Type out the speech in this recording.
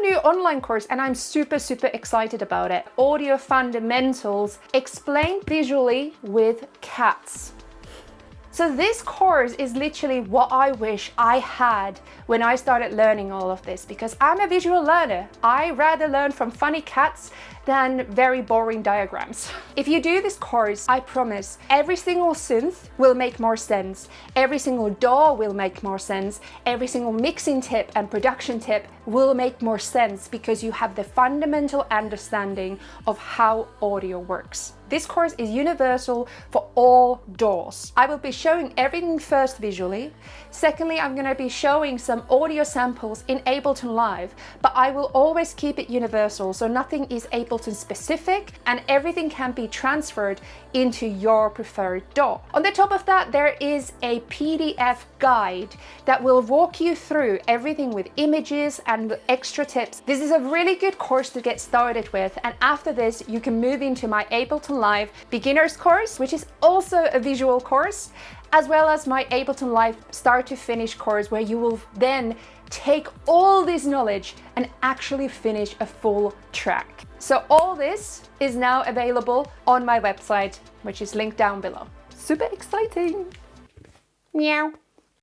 new online course and I'm super excited about it. Audio fundamentals explained visually with cats. So this course is literally what I wish I had when I started learning all of this, because I'm a visual learner. I rather learn from funny cats than very boring diagrams. If you do this course, I promise every single synth will make more sense. Every single DAW will make more sense. Every single mixing tip and production tip will make more sense because you have the fundamental understanding of how audio works. This course is universal for all DAWs. I will be showing everything first visually. Secondly, I'm going to be showing some audio samples in Ableton Live, but I will always keep it universal, so nothing is Ableton specific and everything can be transferred into your preferred DAW. On the top of that, there is a PDF guide that will walk you through everything with images and extra tips. This is a really good course to get started with, and after this you can move into my Ableton Live beginners course, which is also a visual course, as well as my Ableton Live start to finish course, where you will then take all this knowledge and actually finish a full track. So all this is now available on my website, which is linked down below. Super exciting! Meow.